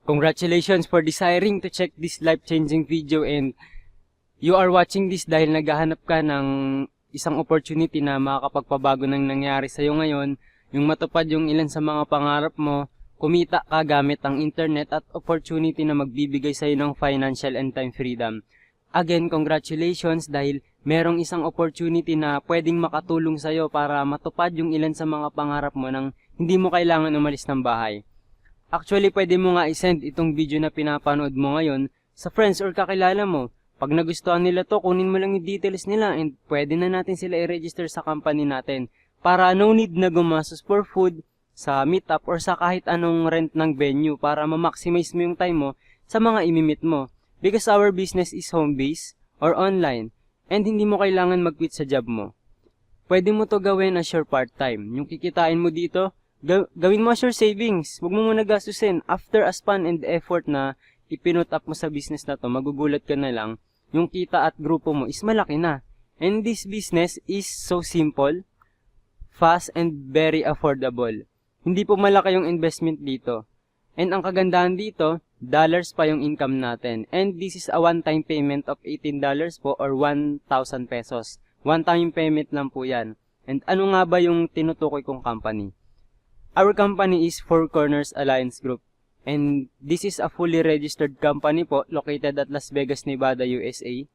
Congratulations for desiring to check this life-changing video, and you are watching this dahil naghahanap ka ng isang opportunity na makakapagpabago ng nangyari sa'yo ngayon, yung matupad yung ilan sa mga pangarap mo, kumita ka gamit ang internet at opportunity na magbibigay sa'yo ng financial and time freedom. Again, congratulations dahil merong isang opportunity na pwedeng makatulong sa'yo para matupad yung ilan sa mga pangarap mo nang hindi mo kailangan umalis ng bahay. Actually, pwede mo nga isend itong video na pinapanood mo ngayon sa friends or kakilala mo. Pag nagustuhan nila to, kunin mo lang yung details nila and pwede na natin sila i-register sa company natin para no need na gumastos for food, sa meetup or sa kahit anong rent ng venue para ma-maximize mo yung time mo sa mga imimit mo. Because our business is home-based or online and hindi mo kailangan mag-quit sa job mo. Pwede mo to gawin as your part-time. Yung kikitain mo dito, gawin mo as your savings. Huwag mo muna gastusin. After a span and effort na ipinut up mo sa business na to, magugulat ka na lang, yung kita at grupo mo is malaki na. And this business is so simple, fast, and very affordable. Hindi po malaki yung investment dito. And ang kagandahan dito, dollars pa yung income natin. And this is a one-time payment of $18 po or 1,000 pesos. One-time payment lang po yan. And ano nga ba yung tinutukoy kong company? Our company is Four Corners Alliance Group. And this is a fully registered company po located at Las Vegas, Nevada, USA.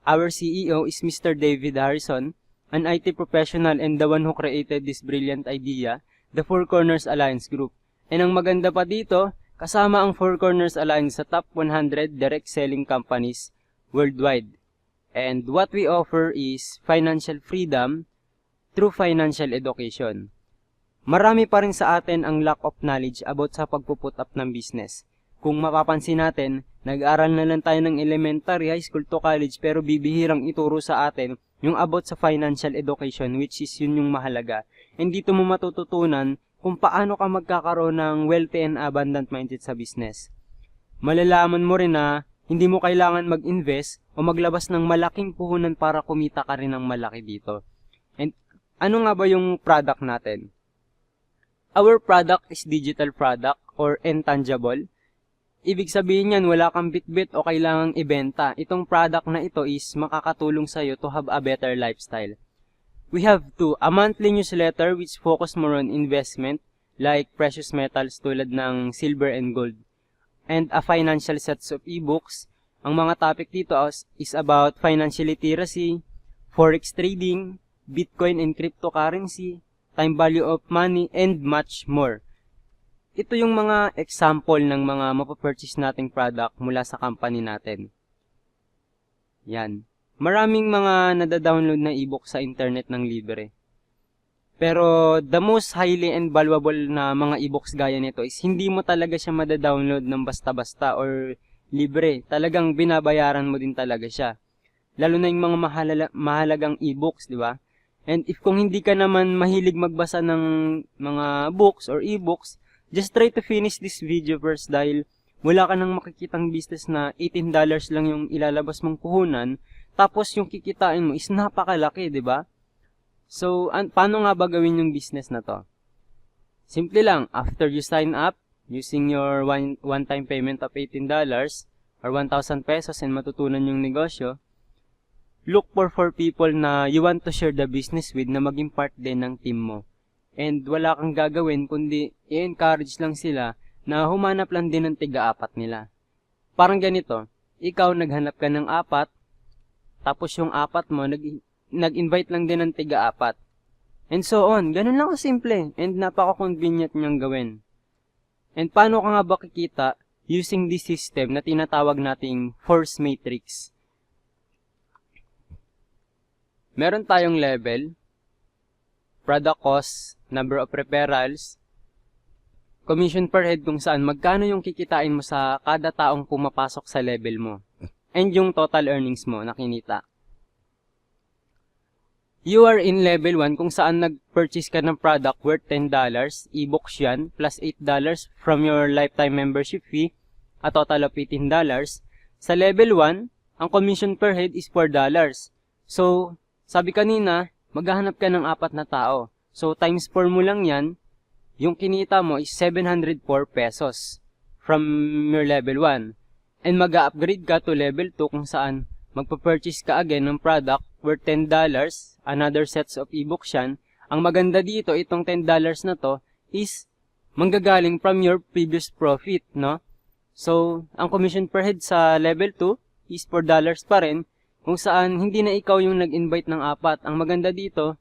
Our CEO is Mr. David Harrison, an IT professional and the one who created this brilliant idea, the Four Corners Alliance Group. And ang maganda pa dito, kasama ang Four Corners Alliance sa top 100 direct selling companies worldwide. And what we offer is financial freedom through financial education. Marami pa rin sa atin ang lack of knowledge about sa pagpuput up ng business. Kung mapapansin natin, nag-aral na lang tayo ng elementary, high school to college pero bibihirang ituro sa atin yung about sa financial education, which is yun yung mahalaga. And dito mo matututunan kung paano ka magkakaroon ng wealthy and abundant mindset sa business. Malalaman mo rin na hindi mo kailangan mag-invest o maglabas ng malaking puhunan para kumita ka rin ng malaki dito. And ano nga ba yung product natin? Our product is digital product or intangible. Ibig sabihin yan, wala kang bitbit o kailangang ibenta. Itong product na ito is makakatulong sa'yo to have a better lifestyle. We have a monthly newsletter which focus more on investment like precious metals tulad ng silver and gold. And a financial sets of ebooks. Ang mga topic dito is about financial literacy, forex trading, Bitcoin and cryptocurrency, time value of money, and much more. Ito yung mga example ng mga mapapurchase nating product mula sa company natin. Yan. Maraming mga nadadownload na ebook sa internet ng libre. Pero the most highly and valuable na mga ebooks gaya nito is hindi mo talaga siya madadownload ng basta-basta or libre. Talagang binabayaran mo din talaga siya. Lalo na yung mga mahalagang ebooks, di ba? And if kung hindi ka naman mahilig magbasa ng mga books or ebooks, just try to finish this video first dahil wala ka nang makikitang business na $18 lang yung ilalabas mong puhunan, tapos yung kikitain mo is napakalaki, di ba? So, paano nga ba gawin yung business na to? Simple lang, after you sign up, using your one-time payment of $18 or 1,000 pesos and matutunan yung negosyo, look for 4 people na you want to share the business with na maging part din ng team mo. And wala kang gagawin kundi i-encourage lang sila na humanap lang din ng tiga-apat nila. Parang ganito, ikaw naghanap ka ng 4, tapos yung 4 mo nag-invite lang din ng tiga-4. And so on, ganun lang kasimple and napaka-convenient niyang gawin. And paano ka nga ba kikita using this system na tinatawag nating force matrix? Meron tayong level, product cost, number of referrals, commission per head kung saan magkano yung kikitain mo sa kada taong pumapasok sa level mo, and yung total earnings mo na kinita. You are in level 1 kung saan nag-purchase ka ng product worth $10, e-books yan, plus $8 from your lifetime membership fee, a total of $18. Sa level 1, ang commission per head is $4. So, sabi kanina, maghahanap ka ng 4 na tao. So, times 4 mo lang yan, yung kinita mo is 704 pesos from your level 1. And mag-upgrade ka to level 2 kung saan magpa-purchase ka again ng product worth $10, another sets of ebooks yan. Ang maganda dito, itong $10 na to is manggagaling from your previous profit, no? So, ang commission per head sa level 2 is $4 pa rin, kung saan hindi na ikaw yung nag-invite ng apat. Ang maganda dito,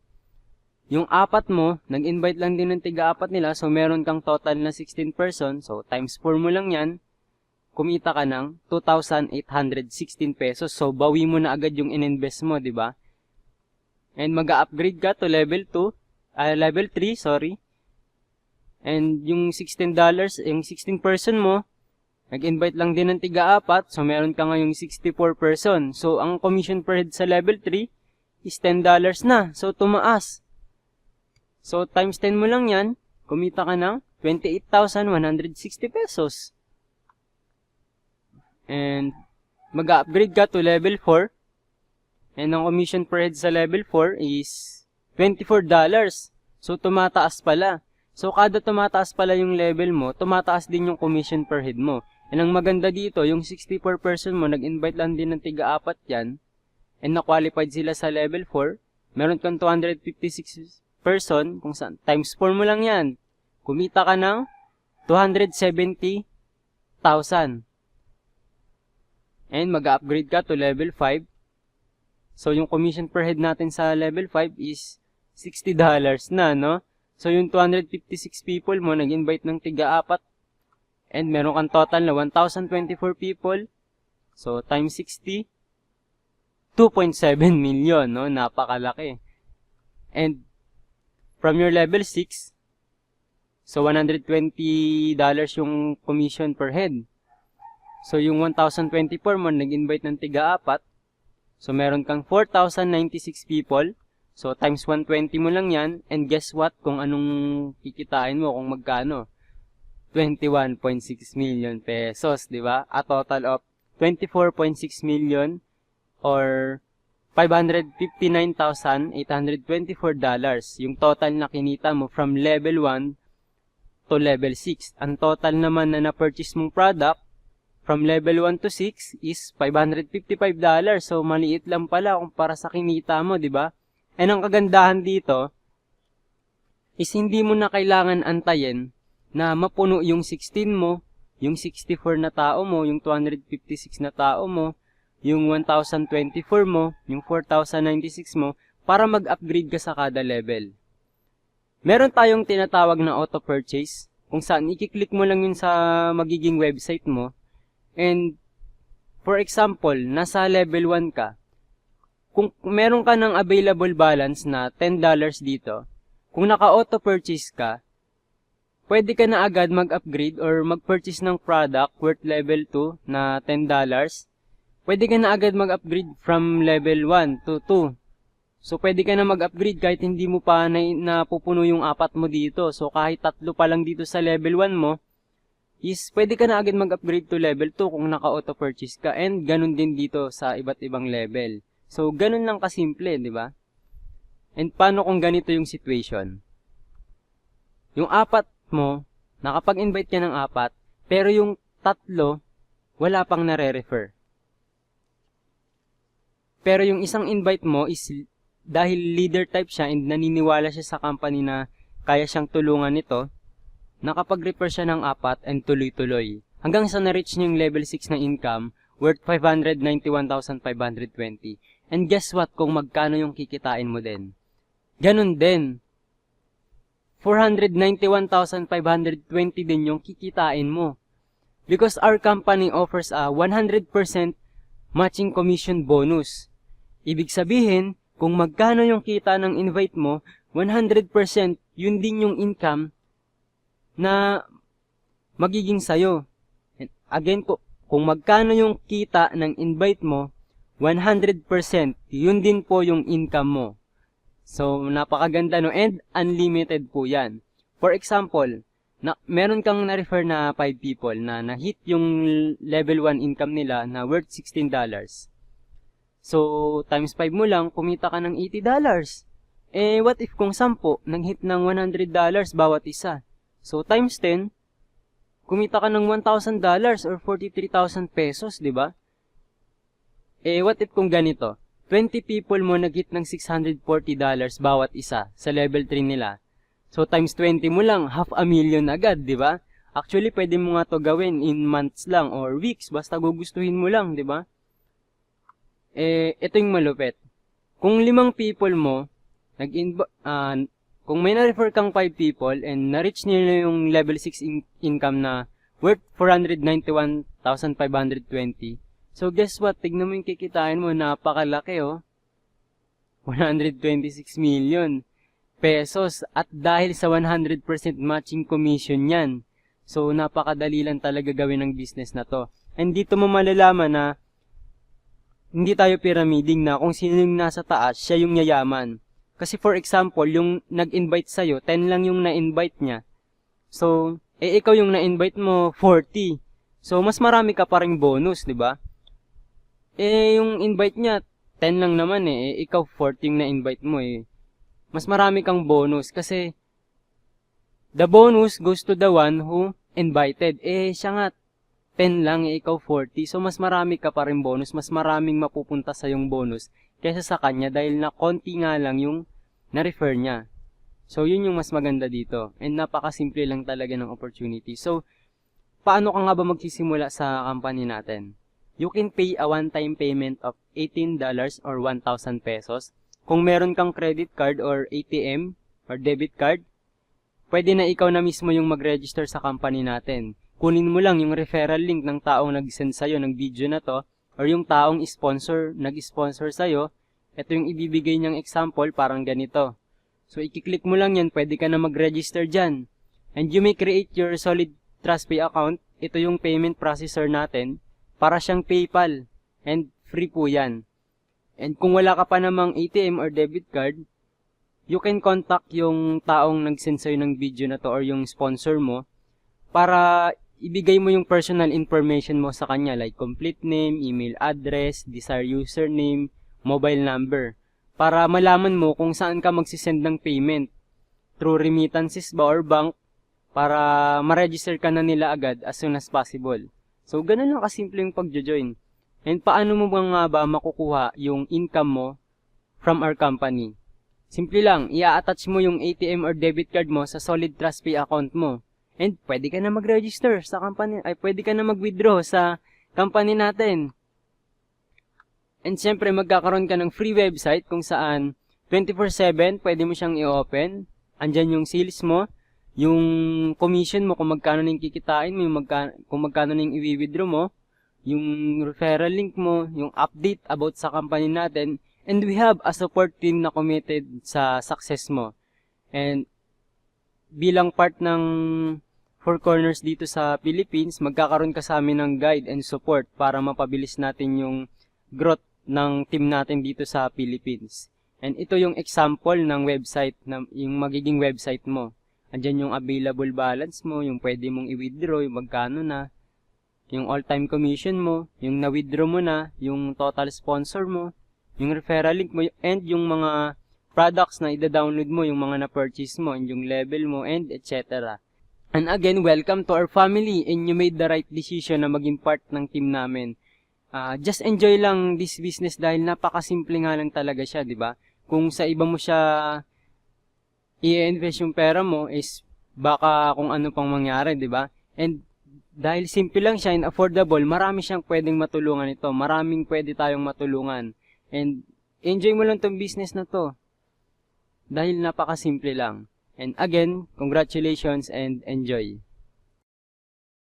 yung apat mo, nag-invite lang din ng tiga-apat nila, so meron kang total na 16 person, so times 4 mo lang yan, kumita ka ng 2,816 pesos. So, bawi mo na agad yung in-invest mo, di ba? And mag-upgrade ka to level 3, sorry. And yung $16, yung 16 person mo, nag-invite lang din ng tiga-apat, so meron ka ngayong 64 person. So, ang commission per head sa level 3 is $10 na. So, tumaas. So, times 10 mo lang yan, kumita ka ng 28,160 pesos. And, mag-upgrade ka to level 4. And ang commission per head sa level 4 is $24. So, tumataas pala. So, kada tumataas pala yung level mo, tumataas din yung commission per head mo. And ang maganda dito, yung 64 person mo, nag-invite lang din ng tiga-apat yan. And na-qualified sila sa level 4. Meron kang 256 person, kung saan, times 4 mo lang yan. Kumita ka ng 270,000. And mag-upgrade ka to level 5. So, yung commission per head natin sa level 5 is $60 na, no? So, yung 256 people mo, nag-invite ng tiga-apat. And meron kang total na 1,024 people. So, times 60, 2.7 million, no? Napakalaki. And, from your level 6, so $120 yung commission per head. So, yung 1,024 mo, nag-invite ng tiga-apat. So, meron kang 4,096 people. So, times 120 mo lang yan. And guess what? Kung anong kikitain mo, kung magkano. 21.6 million pesos, di ba? A total of 24.6 million or $559,824. Yung total na kinita mo from level 1 to level 6. Ang total naman na na-purchase mong product from level 1 to 6 is $555. So, maliit lang pala kumpara sa kinita mo, di ba? And ang kagandahan dito is hindi mo na kailangan antayin na mapuno yung 16 mo, yung 64 na tao mo, yung 256 na tao mo, yung 1,024 mo, yung 4,096 mo, para mag-upgrade ka sa kada level. Meron tayong tinatawag na auto-purchase, kung saan i-click mo lang yun sa magiging website mo. And, for example, nasa level 1 ka, kung meron ka ng available balance na $10 dito, kung naka-auto-purchase ka, pwede ka na agad mag-upgrade or mag-purchase ng product worth level 2 na $10. Pwede ka na agad mag-upgrade from level 1 to 2. So, pwede ka na mag-upgrade kahit hindi mo pa napupuno yung apat mo dito. So, kahit 3 pa lang dito sa level 1 mo, is pwede ka na agad mag-upgrade to level 2 kung naka-auto-purchase ka. And ganun din dito sa iba't ibang level. So, ganun lang kasimple, di ba? And paano kung ganito yung situation? Yung apat mo, nakapag-invite ka ng 4, pero yung 3, wala pang nare-refer. Pero yung isang invite mo is, dahil leader type siya and naniniwala siya sa company na kaya siyang tulungan nito, nakapag-refer siya ng 4 and tuloy-tuloy. Hanggang sa na-reach niya yung level 6 na income, worth 591,520. And guess what kung magkano yung kikitain mo din? Ganun din. 491,520 din yung kikitain mo. Because our company offers a 100% matching commission bonus. Ibig sabihin, kung magkano yung kita ng invite mo, 100% yun din yung income na magiging sayo. And again, kung magkano yung kita ng invite mo, 100% yun din po yung income mo. So, napakaganda no, and unlimited po yan. For example, meron kang na-refer na 5 people na na-hit yung level 1 income nila na worth $16. So, times 5 mo lang, kumita ka ng $80. Eh, what if kung 10 nang-hit ng $100 bawat isa? So, times 10, kumita ka ng $1,000 or 43,000 pesos, di ba? What if kung ganito? 20 people mo nag-hit ng $640 bawat isa sa level 3 nila. So, times 20 mo lang, $500,000 agad, di ba? Actually, pwede mo nga to gawin in months lang or weeks, basta gugustuhin mo lang, di ba? Ito yung malupit. Kung 5 people mo, kung may na-refer kang 5 people and na-reach nila yung level 6 income na worth 491,520, so guess what? Tignan mo yung kikitain mo, napakalaki oh. 126 million pesos at dahil sa 100% matching commission yan. So napakadali lang talaga gawin ng business na to. And dito mo malalaman na hindi tayo pyramiding na kung sino yung nasa taas, siya yung yayaman. Kasi for example, yung nag-invite sa'yo, 10 lang yung na-invite niya. So, ikaw yung na-invite mo, 40. So, mas marami ka pa ring bonus, di ba? Yung invite niya, 10 lang naman ikaw 40 yung na-invite mo Mas marami kang bonus kasi the bonus goes to the one who invited. Siya nga 10 lang, ikaw 40. So, mas marami ka pa rin bonus. Mas maraming mapupunta sa yung bonus kaysa sa kanya dahil na konti nga lang yung na-refer niya. So, yun yung mas maganda dito. And napakasimple lang talaga ng opportunity. So, paano ka nga ba magsisimula sa company natin? You can pay a one-time payment of $18 or 1,000 pesos. Kung meron kang credit card or ATM or debit card, pwede na ikaw na mismo yung mag-register sa company natin. Kunin mo lang yung referral link ng taong nag-send sa'yo ng video na to or yung taong nag-sponsor sa'yo. Ito yung ibibigay niyang example, parang ganito. So, i-click mo lang yan, pwede ka na mag-register dyan. And you may create your Solid TrustPay account. Ito yung payment processor natin. Para siyang PayPal. And free po yan. And kung wala ka pa namang ATM or debit card, you can contact yung taong nag-send sa'yo ng video na to or yung sponsor mo para ibigay mo yung personal information mo sa kanya like complete name, email address, desired username, mobile number para malaman mo kung saan ka magsisend ng payment through remittances ba or bank para ma-register ka na nila agad as soon as possible. So, ganun lang kasimple yung pag-join. And paano mo nga ba makukuha yung income mo from our company? Simple lang, i-attach mo yung ATM or debit card mo sa Solid TrustPay account mo. And pwede ka na mag-register sa company, pwede ka na mag-withdraw sa company natin. And syempre, magkakaroon ka ng free website kung saan 24/7 pwede mo siyang i-open. Andyan yung sales mo, yung commission mo kung magkano na yung kikitain mo, kung magkano na yung i-withdraw mo, yung referral link mo, yung update about sa company natin. And we have a support team na committed sa success mo. And bilang part ng Four Corners dito sa Philippines, magkakaroon ka sa amin ng guide and support para mapabilis natin yung growth ng team natin dito sa Philippines. And ito yung example ng website, yung magiging website mo. Andyan yung available balance mo, yung pwede mong i-withdraw, yung magkano na, yung all-time commission mo, yung na-withdraw mo na, yung total sponsor mo, yung referral link mo, and yung mga products na ida-download mo, yung mga na-purchase mo, and yung level mo, and etc. And again, welcome to our family, and you made the right decision na maging part ng team namin. Just enjoy lang this business dahil napakasimple nga lang talaga siya, di ba? Kung sa iba mo siya i-invest yung pera mo is baka kung ano pang mangyari, di ba? And dahil simple lang siya and affordable, marami siyang pwedeng matulungan ito. Maraming pwede tayong matulungan. And enjoy mo lang tong business na to. Dahil napakasimple lang. And again, congratulations and enjoy.